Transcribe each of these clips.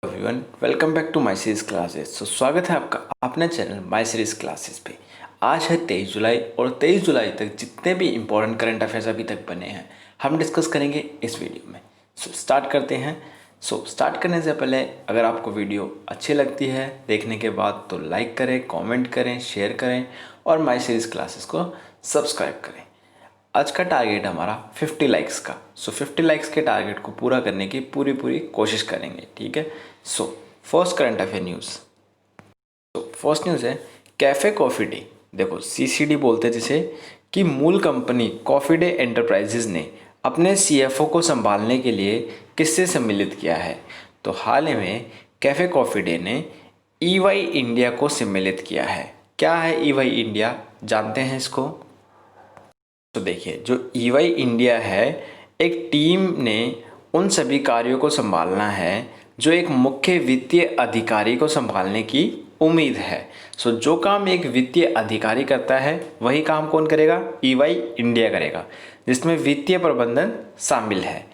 Everyone, welcome back to my series classes. स्वागत है आपका अपने चैनल माय सीरीज क्लासेस पे। आज है 23 जुलाई और 23 जुलाई तक जितने भी इम्पोर्टेंट करंट अफेयर्स अभी तक बने हैं हम डिस्कस करेंगे इस वीडियो में। स्टार्ट करते हैं। स्टार्ट करने से पहले अगर आपको वीडियो अच्छी लगती है देखने के बाद तो लाइक करें, कॉमेंट करें, शेयर करें और माय सीरीज क्लासेस को सब्सक्राइब करें। आज का टारगेट हमारा 50 लाइक्स का। 50 लाइक्स के टारगेट को पूरा करने की पूरी कोशिश करेंगे, ठीक है। First current affair news. First news है कैफ़े कॉफ़ी डे। देखो सीसीडी बोलते हैं जिसे, कि मूल कंपनी कॉफ़ी डे एंटरप्राइजेज ने अपने सीएफओ को संभालने के लिए किससे सम्मिलित किया है। तो हाल ही में कैफ़े कॉफ़ी डे ने ईवाई इंडिया को सम्मिलित किया है। क्या है ईवाई इंडिया, जानते हैं इसको। तो देखिए, जो ईवाई इंडिया है, एक टीम ने उन सभी कार्यों को संभालना है जो एक मुख्य वित्तीय अधिकारी को संभालने की उम्मीद है। जो काम एक वित्तीय अधिकारी करता है वही काम कौन करेगा, ईवाई इंडिया करेगा, जिसमें वित्तीय प्रबंधन शामिल है।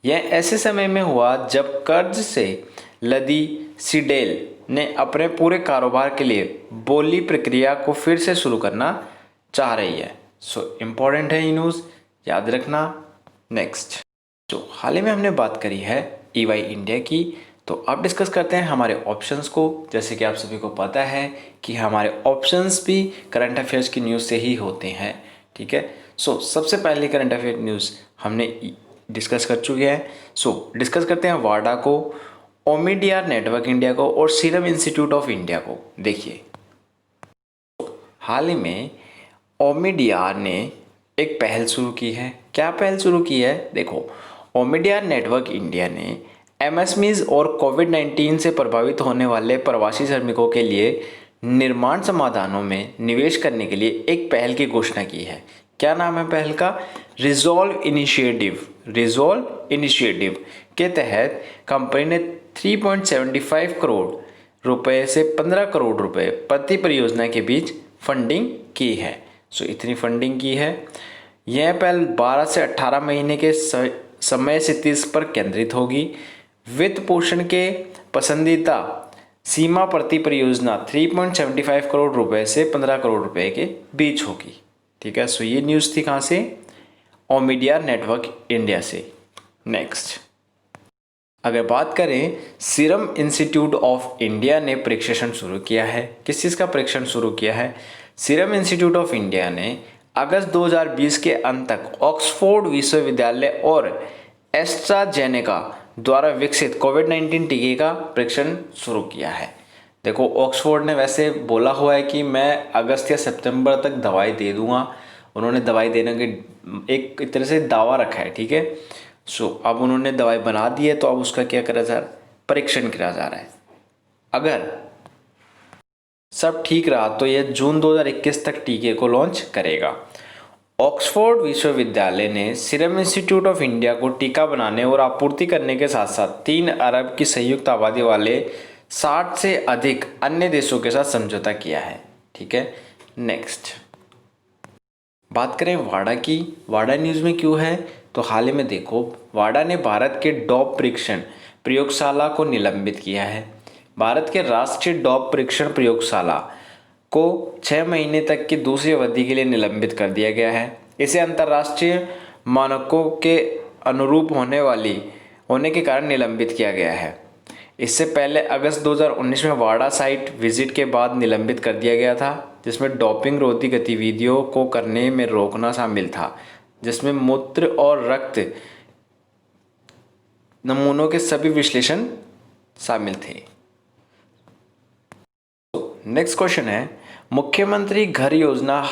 यह ऐसे समय में हुआ जब कर्ज से लदी सीडेल ने अपने पूरे कारोबार के लिए बोली प्रक्रिया को फिर से शुरू करना चाह रही है। इम्पॉर्टेंट है ये न्यूज़, याद रखना। नेक्स्ट, जो हाल ही में हमने बात करी है ईवाई इंडिया की, तो अब डिस्कस करते हैं हमारे ऑप्शंस को। जैसे कि आप सभी को पता है कि हमारे ऑप्शंस भी करंट अफेयर्स की न्यूज़ से ही होते हैं, ठीक है। सबसे पहले करंट अफेयर न्यूज़ हमने डिस्कस कर चुके हैं। डिस्कस करते हैं वाडा को, ओमिडिया नेटवर्क इंडिया को और सीरम इंस्टीट्यूट ऑफ इंडिया को। देखिए, हाल ही में ओमिडिया ने एक पहल शुरू की है। क्या पहल शुरू की है, देखो, ओमिडिया नेटवर्क इंडिया ने एमएसएमईज और कोविड-19 से प्रभावित होने वाले प्रवासी श्रमिकों के लिए निर्माण समाधानों में निवेश करने के लिए एक पहल की घोषणा की है। क्या नाम है पहल का, रिजॉल्व इनिशिएटिव। रिजॉल्व इनिशिएटिव के तहत कंपनी ने 3.75 करोड़ रुपए से 15 करोड़ रुपए प्रति परियोजना के बीच फंडिंग की है। इतनी फंडिंग की है। यह पहल 12 से 18 महीने के समय से 30 पर केंद्रित होगी। वित्त पोषण के पसंदीदा सीमा प्रति परियोजना 3.75 करोड़ रुपए से 15 करोड़ रुपए के बीच होगी, ठीक है। ये न्यूज़ थी कहाँ से, ओमिडिया नेटवर्क इंडिया से। नेक्स्ट, अगर बात करें, सीरम इंस्टीट्यूट ऑफ इंडिया ने परीक्षण शुरू किया है। किस चीज़ का परीक्षण शुरू किया है, सीरम इंस्टीट्यूट ऑफ इंडिया ने अगस्त 2020 के अंत तक ऑक्सफोर्ड विश्वविद्यालय और एस्ट्राजेनेका द्वारा विकसित कोविड-19 टीके का परीक्षण शुरू किया है। देखो, ऑक्सफोर्ड ने वैसे बोला हुआ है कि मैं अगस्त या सितंबर तक दवाई दे दूंगा। उन्होंने दवाई देने के एक तरह से दावा रखा है, ठीक है। अब उन्होंने दवाई बना दी है, तो अब उसका क्या करा जा रहा है, परीक्षण किया जा रहा है। अगर सब ठीक रहा तो यह जून 2021 तक टीके को लॉन्च करेगा। ऑक्सफोर्ड विश्वविद्यालय ने सीरम इंस्टीट्यूट ऑफ इंडिया को टीका बनाने और आपूर्ति करने के साथ साथ 3 अरब की संयुक्त आबादी वाले 60 से अधिक अन्य देशों के साथ समझौता किया है, ठीक है। नेक्स्ट, बात करें वाडा की। वाडा न्यूज़ में क्यों है, तो हाल ही में देखो, वाडा ने भारत के डॉप परीक्षण प्रयोगशाला को निलंबित किया है। भारत के राष्ट्रीय डॉप परीक्षण प्रयोगशाला को 6 महीने तक की दूसरी अवधि के लिए निलंबित कर दिया गया है। इसे अंतर्राष्ट्रीय मानकों के अनुरूप होने के कारण निलंबित किया गया है। इससे पहले अगस्त 2019 में वाडा साइट विजिट के बाद निलंबित कर दिया गया था, जिसमें डोपिंग रोधी गतिविधियों को करने में रोकना शामिल था, जिसमें मूत्र और रक्त नमूनों के सभी विश्लेषण शामिल थे। नेक्स्ट क्वेश्चन है, मुख्यमंत्री घर योजना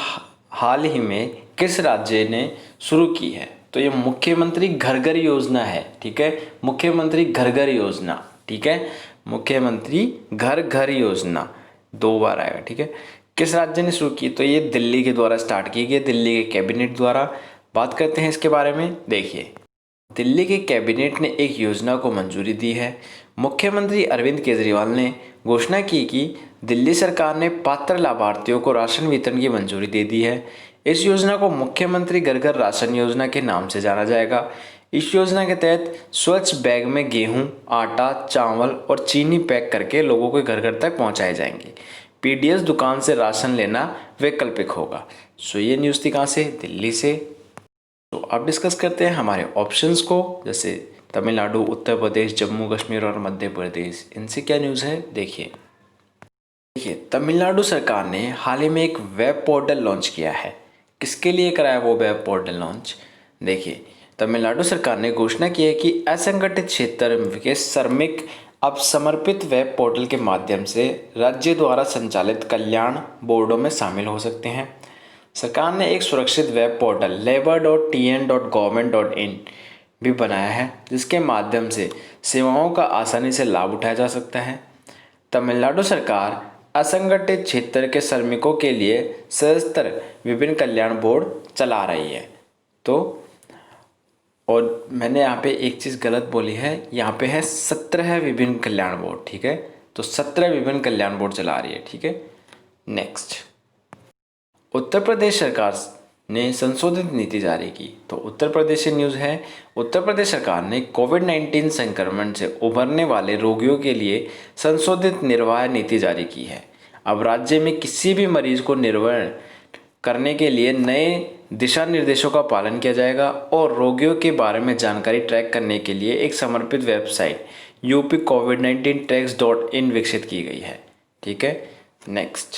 हाल ही में किस राज्य ने शुरू की है। तो ये मुख्यमंत्री घर घर योजना है, ठीक है। मुख्यमंत्री घर घर योजना, ठीक है। मुख्यमंत्री घर घर योजना 2 बार आएगा, ठीक है। किस राज्य ने शुरू की, तो ये दिल्ली के द्वारा स्टार्ट की गई, दिल्ली के कैबिनेट द्वारा। बात करते हैं इसके बारे में। देखिए, दिल्ली के कैबिनेट ने एक योजना को मंजूरी दी है। मुख्यमंत्री अरविंद केजरीवाल ने घोषणा की कि दिल्ली सरकार ने पात्र लाभार्थियों को राशन वितरण की मंजूरी दे दी है। इस योजना को मुख्यमंत्री घर घर राशन योजना के नाम से जाना जाएगा। इस योजना के तहत स्वच्छ बैग में गेहूं, आटा, चावल और चीनी पैक करके लोगों के घर घर तक पहुंचाए जाएंगे। पीडीएस दुकान से राशन लेना वैकल्पिक होगा। सो ये न्यूज़ थी कहाँ से? दिल्ली से। तो अब डिस्कस करते हैं हमारे ऑप्शंस को, जैसे तमिलनाडु, उत्तर प्रदेश, जम्मू कश्मीर और मध्य प्रदेश। इनसे क्या न्यूज़ है देखिए। तमिलनाडु सरकार ने हाल ही में एक वेब पोर्टल लॉन्च किया है। किसके लिए कराया वो वेब पोर्टल लॉन्च? देखिए, तमिलनाडु सरकार ने घोषणा की है कि असंगठित क्षेत्र के श्रमिक अब समर्पित वेब पोर्टल के माध्यम से राज्य द्वारा संचालित कल्याण बोर्डों में शामिल हो सकते हैं। सरकार ने एक सुरक्षित वेब पोर्टल labor.tn.government.in भी बनाया है, जिसके माध्यम से सेवाओं का आसानी से लाभ उठाया जा सकता है। तमिलनाडु सरकार असंगठित क्षेत्र के श्रमिकों के लिए सशस्त्र विभिन्न कल्याण बोर्ड चला रही है। तो और मैंने यहाँ पे एक चीज़ गलत बोली है, यहाँ पे है 17 विभिन्न कल्याण बोर्ड, ठीक है। तो 17 विभिन्न कल्याण बोर्ड चला रही है, ठीक है। नेक्स्ट, उत्तर प्रदेश सरकार ने संशोधित नीति जारी की। तो उत्तर प्रदेश से न्यूज़ है। उत्तर प्रदेश सरकार ने कोविड-19 संक्रमण से उभरने वाले रोगियों के लिए संशोधित निर्वाह नीति जारी की है। अब राज्य में किसी भी मरीज को निर्वहन करने के लिए नए दिशा निर्देशों का पालन किया जाएगा और रोगियों के बारे में जानकारी ट्रैक करने के लिए एक समर्पित वेबसाइट UPCOVID19tracks.in विकसित की गई है, ठीक है। नेक्स्ट,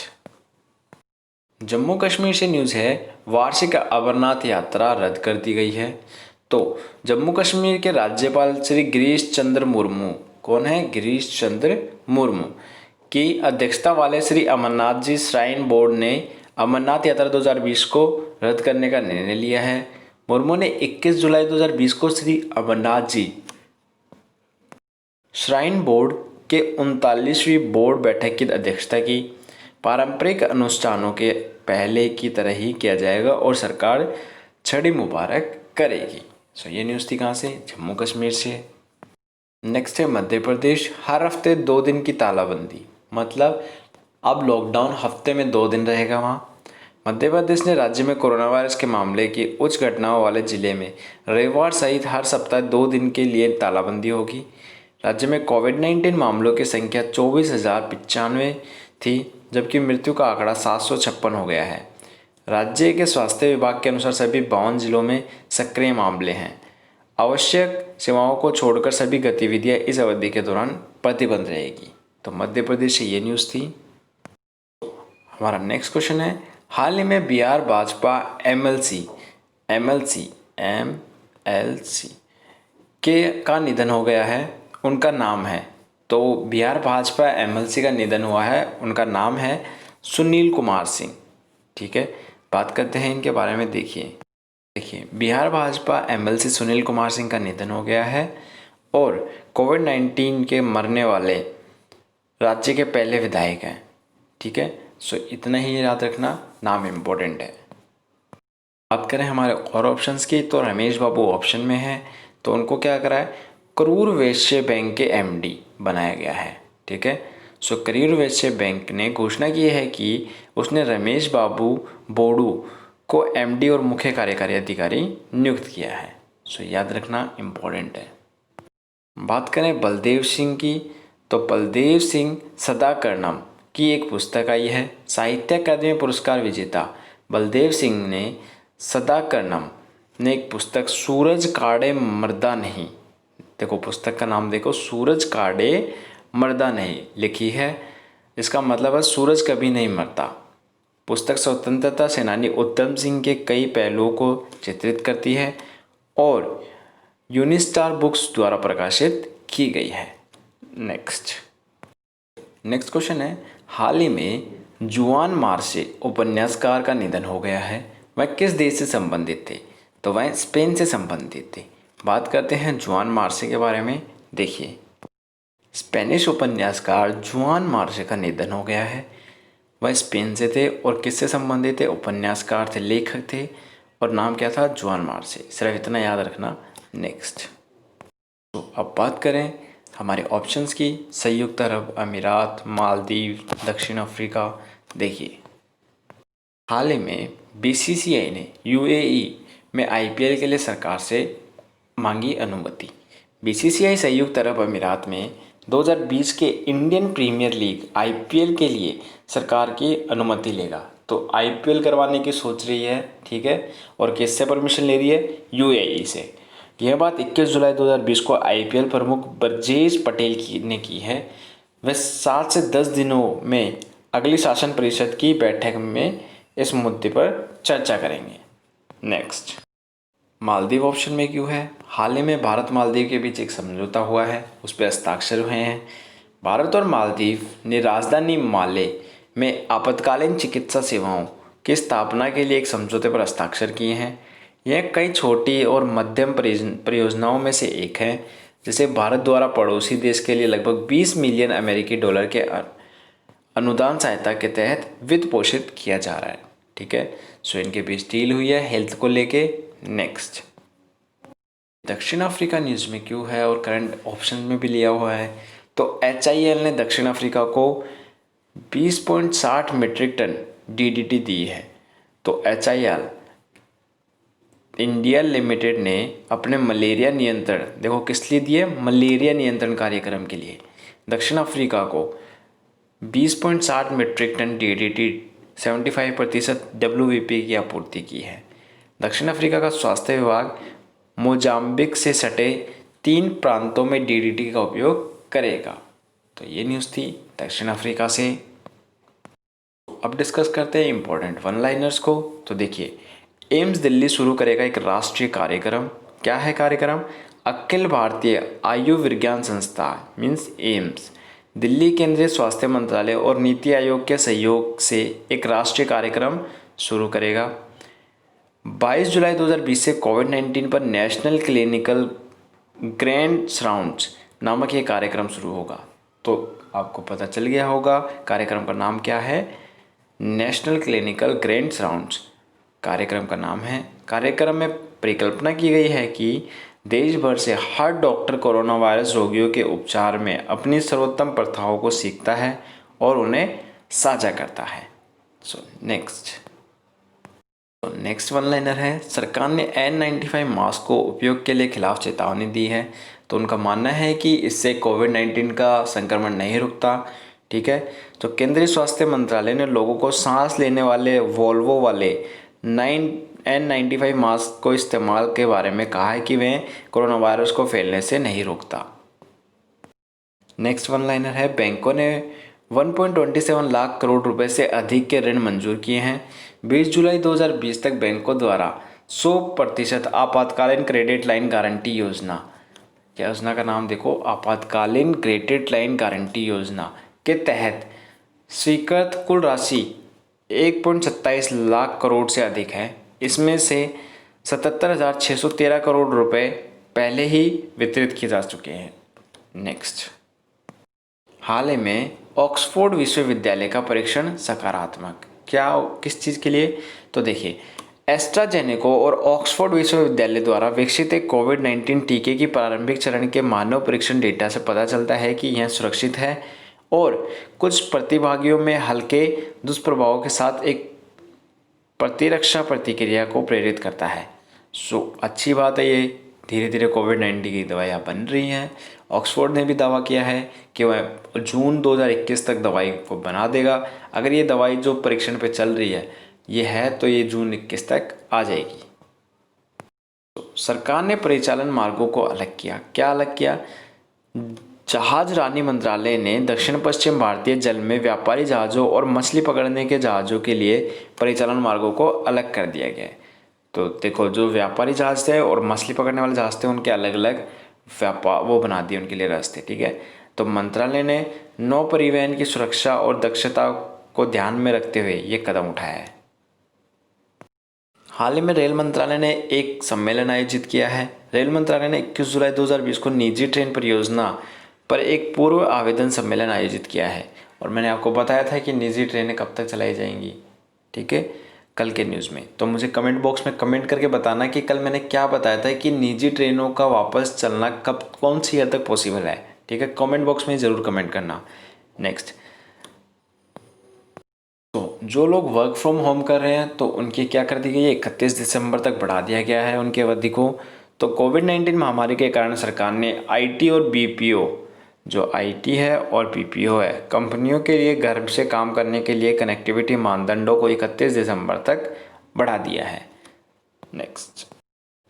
जम्मू कश्मीर से न्यूज़ है। वार्षिक अमरनाथ यात्रा रद्द कर दी गई है। तो जम्मू कश्मीर के राज्यपाल श्री गिरीश चंद्र मुर्मू, कौन है? गिरीश चंद्र मुर्मू की अध्यक्षता वाले श्री अमरनाथ जी श्राइन बोर्ड ने अमरनाथ यात्रा 2020 को रद्द करने का निर्णय लिया है। मुर्मू ने 21 जुलाई 2020 को श्री अमरनाथ जी श्राइन बोर्ड के 39वीं बोर्ड बैठक की अध्यक्षता की। पारंपरिक अनुष्ठानों के पहले की तरह ही किया जाएगा और सरकार छड़ी मुबारक करेगी। सो ये न्यूज़ थी कहाँ से? जम्मू कश्मीर से। नेक्स्ट है मध्य प्रदेश। हर हफ्ते 2 दिन की तालाबंदी, मतलब अब लॉकडाउन हफ्ते में 2 दिन रहेगा वहाँ। मध्य प्रदेश ने राज्य में कोरोना वायरस के मामले की उच्च घटनाओं वाले जिले में रविवार सहित हर सप्ताह 2 दिन के लिए तालाबंदी होगी। राज्य में कोविड-19 मामलों की संख्या 24,095 थी, जबकि मृत्यु का आंकड़ा 756 हो गया है। राज्य के स्वास्थ्य विभाग के अनुसार सभी 52 जिलों में सक्रिय मामले हैं। आवश्यक सेवाओं को छोड़कर सभी गतिविधियां इस अवधि के दौरान प्रतिबंध रहेगी। तो मध्य प्रदेश से ये न्यूज़ थी। हमारा नेक्स्ट क्वेश्चन है, हाल ही में बिहार भाजपा एमएलसी का निधन हो गया है, उनका नाम है। तो बिहार भाजपा एमएलसी का निधन हुआ है, उनका नाम है सुनील कुमार सिंह, ठीक है। बात करते हैं इनके बारे में। देखिए, बिहार भाजपा एमएलसी सुनील कुमार सिंह का निधन हो गया है और कोविड-19 के मरने वाले राज्य के पहले विधायक हैं, ठीक है। सो इतना ही याद रखना, नाम इम्पोर्टेंट है। बात करें हमारे और ऑप्शंस की, तो रमेश बाबू ऑप्शन में है। तो उनको क्या करा है? करूर वैश्य बैंक के एमडी बनाया गया है, ठीक है। सो करूर वैश्य बैंक ने घोषणा की है कि उसने रमेश बाबू बोडू को एमडी और मुख्य कार्यकारी अधिकारी नियुक्त किया है। सो याद रखना, इम्पोर्टेंट है। बात करें बलदेव सिंह की, तो बलदेव सिंह सदाकर्णम की एक पुस्तक आई है। साहित्य अकादमी पुरस्कार विजेता बलदेव सिंह ने सदाकर्णम ने एक पुस्तक सूरज काड़े मरदा नहीं, देखो पुस्तक का नाम देखो, सूरज काड़े मरदा नहीं लिखी है। इसका मतलब है सूरज कभी नहीं मरता। पुस्तक स्वतंत्रता सेनानी उधम सिंह के कई पहलुओं को चित्रित करती है और यूनिस्टार बुक्स द्वारा प्रकाशित की गई है। नेक्स्ट क्वेश्चन है, हाल ही में जुआन मार्शे उपन्यासकार का निधन हो गया है। वह किस देश से संबंधित थे? तो वह स्पेन से संबंधित थे। बात करते हैं जुआन मार्शे के बारे में। देखिए, स्पेनिश उपन्यासकार जुआन मार्शे का निधन हो गया है। वह स्पेन से थे और किससे संबंधित थे? उपन्यासकार थे, लेखक थे और नाम क्या था? जुआन मार्शे। सिर्फ इतना याद रखना। नेक्स्ट, तो अब बात करें हमारे ऑप्शंस की। संयुक्त अरब अमीरात, मालदीव, दक्षिण अफ्रीका। देखिए, हाल ही में बीसीसीआई ने यूएई में आईपीएल के लिए सरकार से मांगी अनुमति। बीसीसीआई संयुक्त अरब अमीरात में 2020 के इंडियन प्रीमियर लीग आईपीएल के लिए सरकार की अनुमति लेगा। तो आईपीएल करवाने की सोच रही है, ठीक है, और किससे परमिशन ले रही है? यूएई से। यह बात 21 जुलाई 2020 को आईपीएल प्रमुख ब्रजेश पटेल ने की है। वह 7 से 10 दिनों में अगली शासन परिषद की बैठक में इस मुद्दे पर चर्चा करेंगे। नेक्स्ट, मालदीव ऑप्शन में क्यों है? हाल ही में भारत मालदीव के बीच एक समझौता हुआ है, उस पर हस्ताक्षर हुए हैं। भारत और मालदीव ने राजधानी माले में आपातकालीन चिकित्सा सेवाओं की स्थापना के लिए एक समझौते पर हस्ताक्षर किए हैं। यह कई छोटी और मध्यम परियोजनाओं में से एक है, जिसे भारत द्वारा पड़ोसी देश के लिए लगभग 20 मिलियन अमेरिकी डॉलर के अनुदान सहायता के तहत वित्त पोषित किया जा रहा है, ठीक है। सो इनके बीच डील हुई है हेल्थ को लेके। नेक्स्ट, दक्षिण अफ्रीका न्यूज़ में क्यों है और करंट ऑप्शन में भी लिया हुआ है? तो एचआईएल ने दक्षिण अफ्रीका को 20.60 मीट्रिक टन डीडीटी दी है। तो एचआईएल इंडिया लिमिटेड ने अपने मलेरिया नियंत्रण, देखो किस लिए दिए? मलेरिया नियंत्रण कार्यक्रम के लिए दक्षिण अफ्रीका को 20.60 मीट्रिक टन डीडीटी 75% डब्ल्यूवीपी की आपूर्ति की है। दक्षिण अफ्रीका का स्वास्थ्य विभाग मोजाम्बिक से सटे 3 प्रांतों में डीडीटी का उपयोग करेगा। तो ये न्यूज़ थी दक्षिण अफ्रीका से। अब डिस्कस करते हैं इंपॉर्टेंट वन लाइनर्स को। तो देखिए, एम्स दिल्ली शुरू करेगा एक राष्ट्रीय कार्यक्रम। क्या है कार्यक्रम? अखिल भारतीय आयुर्विज्ञान संस्था मीन्स एम्स, दिल्ली केंद्रीय स्वास्थ्य मंत्रालय और नीति आयोग के सहयोग से एक राष्ट्रीय कार्यक्रम शुरू करेगा। 22 जुलाई 2020 से कोविड-19 पर नेशनल क्लिनिकल ग्रैंड राउंड्स नामक ये कार्यक्रम शुरू होगा। तो आपको पता चल गया होगा कार्यक्रम का नाम क्या है? नेशनल क्लिनिकल ग्रैंड राउंड्स कार्यक्रम का नाम है। कार्यक्रम में परिकल्पना की गई है कि देश भर से हर डॉक्टर कोरोना वायरस रोगियों के उपचार में अपनी सर्वोत्तम प्रथाओं को सीखता है और उन्हें साझा करता है। नेक्स्ट वन लाइनर है, सरकार ने N95 मास्क को उपयोग के लिए खिलाफ चेतावनी दी है। तो उनका मानना है कि इससे कोविड-19 का संक्रमण नहीं रुकता, ठीक है। तो केंद्रीय स्वास्थ्य मंत्रालय ने लोगों को सांस लेने वाले वोल्वो वाले N95 मास्क को इस्तेमाल के बारे में कहा है कि वे कोरोना वायरस को फैलने से नहीं रोकता। नेक्स्ट वन लाइनर है, बैंकों ने 1.27 लाख करोड़ रुपए से अधिक के ऋण मंजूर किए हैं। 20 जुलाई 2020 तक बैंकों द्वारा 100% आपातकालीन क्रेडिट लाइन गारंटी योजना, क्या योजना का नाम देखो, आपातकालीन क्रेडिट लाइन गारंटी योजना के तहत स्वीकृत कुल राशि 1.27 लाख करोड़ से अधिक है। इसमें से 77,613 करोड़ रुपए पहले ही वितरित किए जा चुके हैं। नेक्स्ट, हाल ही में ऑक्सफोर्ड विश्वविद्यालय का परीक्षण सकारात्मक, क्या किस चीज़ के लिए? तो देखिए, एस्ट्राजेनेका और ऑक्सफोर्ड विश्वविद्यालय द्वारा विकसित एक कोविड-19 टीके की प्रारंभिक चरण के मानव परीक्षण डेटा से पता चलता है कि यह सुरक्षित है और कुछ प्रतिभागियों में हल्के दुष्प्रभावों के साथ एक प्रतिरक्षा प्रतिक्रिया को प्रेरित करता है। अच्छी बात है, ये धीरे धीरे कोविड-19 की दवाइयाँ बन रही हैं। ऑक्सफोर्ड ने भी दावा किया है कि वह जून 2021 तक दवाई को बना देगा। अगर ये दवाई जो परीक्षण पे चल रही है ये है तो ये जून 21 तक आ जाएगी। सरकार ने परिचालन मार्गों को अलग किया। क्या अलग किया? जहाज रानी मंत्रालय ने दक्षिण पश्चिम भारतीय जल में व्यापारी जहाज़ों और मछली पकड़ने के जहाज़ों के लिए परिचालन मार्गों को अलग कर दिया गया है। तो देखो, जो व्यापारी जहाज़ थे और मछली पकड़ने वाले जहाज़ थे उनके अलग अलग वो बना दिए उनके लिए रास्ते, ठीक है। तो मंत्रालय ने नौ परिवहन की सुरक्षा और दक्षता को ध्यान में रखते हुए ये कदम उठाया है। हाल ही में रेल मंत्रालय ने एक सम्मेलन आयोजित किया है। रेल मंत्रालय ने 21 जुलाई 2020 को निजी ट्रेन परियोजना पर एक पूर्व आवेदन सम्मेलन आयोजित किया है और मैंने आपको बताया था कि निजी ट्रेनें कब तक चलाई जाएंगी, ठीक है, कल के न्यूज़ में। तो मुझे कमेंट बॉक्स में कमेंट करके बताना कि कल मैंने क्या बताया था कि निजी ट्रेनों का वापस चलना कब, कौन सी ईयर तक पॉसिबल है, ठीक है। कमेंट बॉक्स में ज़रूर कमेंट करना। नेक्स्ट, तो जो लोग वर्क फ्रॉम होम कर रहे हैं तो उनकी क्या कर दी गई है, 31 दिसंबर तक बढ़ा दिया गया है उनकी अवधि को। तो कोविड-19 महामारी के कारण सरकार ने आईटी और बीपीओ, जो आईटी है और बीपीओ है, कंपनियों के लिए घर से काम करने के लिए कनेक्टिविटी मानदंडों को 31 दिसंबर तक बढ़ा दिया है। नेक्स्ट,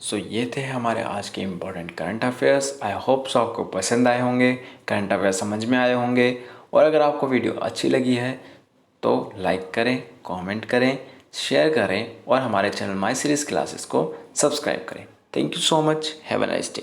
सो ये थे हमारे आज के important current affairs. I hope so आपको पसंद आए होंगे, करंट अफेयर्स समझ में आए होंगे। और अगर आपको वीडियो अच्छी लगी है तो लाइक करें, कमेंट करें, शेयर करें और हमारे चैनल माई सीरीज़ क्लासेस को सब्सक्राइब करें। Thank you so much. Have a nice day.